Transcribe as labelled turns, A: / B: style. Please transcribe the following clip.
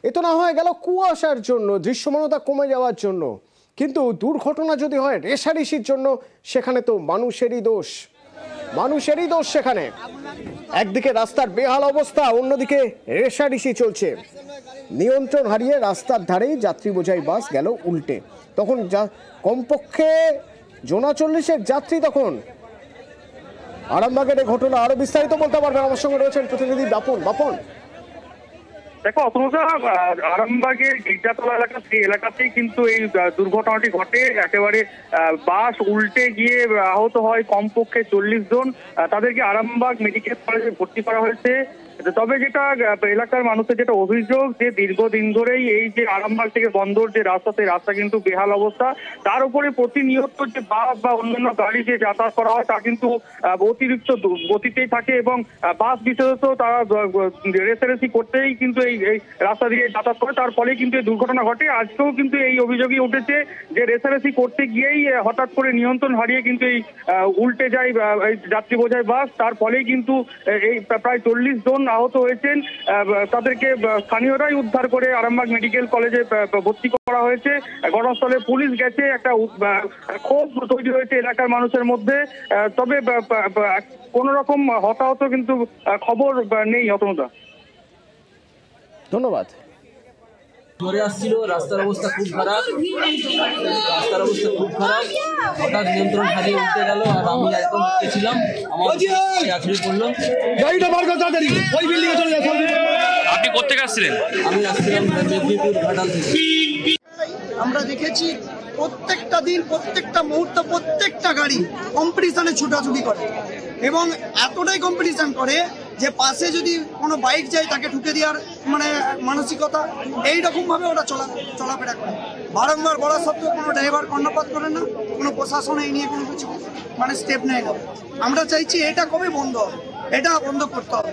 A: এ তো না হয় গেল কুয়াশার জন্য, দৃশ্যমানতা কমে যাওয়ার জন্য, কিন্তু দুর্ঘটনা যদি হয় রেষারেষির জন্য, সেখানে তো মানুষেরই দোষ, মানুষেরই দোষ সেখানে। একদিকে রাস্তার বেহাল অবস্থা, অন্যদিকে রেষারেষি চলছে। নিয়ন্ত্রণ হারিয়ে রাস্তার ধারেই যাত্রী বোঝাই বাস গেল উল্টে। তখন কমপক্ষে 40 যাত্রী তখন। আরামবাগের এই ঘটনা আরো বিস্তারিত বলতে পারবেন, আমার সঙ্গে রয়েছেন প্রতিনিধি বাপন। বাপন,
B: দেখো অতনুজা, আরামবাগের গির্জাতলা এলাকা, সেই এলাকাতেই কিন্তু এই দুর্ঘটনাটি ঘটে। একেবারে বাস উল্টে গিয়ে আহত হয় কমপক্ষে 40 জন। তাদেরকে আরামবাগ মেডিকেল কলেজে ভর্তি করা হয়েছে। তবে যেটা এলাকার মানুষের যেটা অভিযোগ, যে দীর্ঘদিন ধরেই এই যে আরামবাগ থেকে বন্দর যে রাস্তা, সেই রাস্তা কিন্তু বেহাল অবস্থা। তার উপরে প্রতিনিয়ত যে বাস বা অন্যান্য গাড়ি যে যাতায়াত করা হয় তা কিন্তু অতিরিক্ত গতিতেই থাকে, এবং বাস বিশেষত তারা রেসারেসি করতেই কিন্তু এই রাস্তা দিয়ে যাতায়াত করে। তার ফলে কিন্তু এই দুর্ঘটনা ঘটে। আজকেও কিন্তু এই অভিযোগই উঠেছে যে রেসারেসি করতে গিয়েই হঠাৎ করে নিয়ন্ত্রণ হারিয়ে কিন্তু এই উল্টে যায় এই যাত্রী বোঝাই বাস। তার ফলেই কিন্তু এই প্রায় 40 জন আহত হয়েছেন। তাদেরকে স্থানীয়রাই উদ্ধার করে আরামবাগ মেডিকেল কলেজে ভর্তি করা হয়েছে। ঘটনাস্থলে পুলিশ গেছে। একটা ক্ষোভ তৈরি হয়েছে এলাকার মানুষের মধ্যে। তবে কোন রকম হতাহত কিন্তু খবর নেই। অতনুদা,
A: ধন্যবাদ।
C: জোরে আসছিল, রাস্তার অবস্থা খুব খারাপ, হঠাৎ নিয়ন্ত্রণ হারিয়ে উঠতে গেল। আর আমি একদম ছিলাম, আমার আছড়ে পড়লো।
D: আপনি কোথেকে আসছিলেন?
C: আমি আসছিলাম মেদিনীপুর ঘাটাল থেকে।
E: আমরা দেখেছি প্রত্যেকটা দিন, প্রত্যেকটা মুহূর্ত, প্রত্যেকটা গাড়ি কম্পিটিশনে ছুটাছুটি করে, এবং এতটাই কম্পিটিশন করে যে পাশে যদি কোনো বাইক যায় তাকে ঠুকে দেওয়ার মানসিকতা, এইরকম ভাবে ওরা চলাফেরা করে। বারংবার বলা সত্ত্বেও কোনো ড্রাইভার কর্ণপাত করে না, কোনো প্রশাসন এই নিয়ে কোনো কিছু স্টেপ নেয় না। আমরা চাইছি এটা কবে বন্ধ হবে, এটা বন্ধ করতে হবে।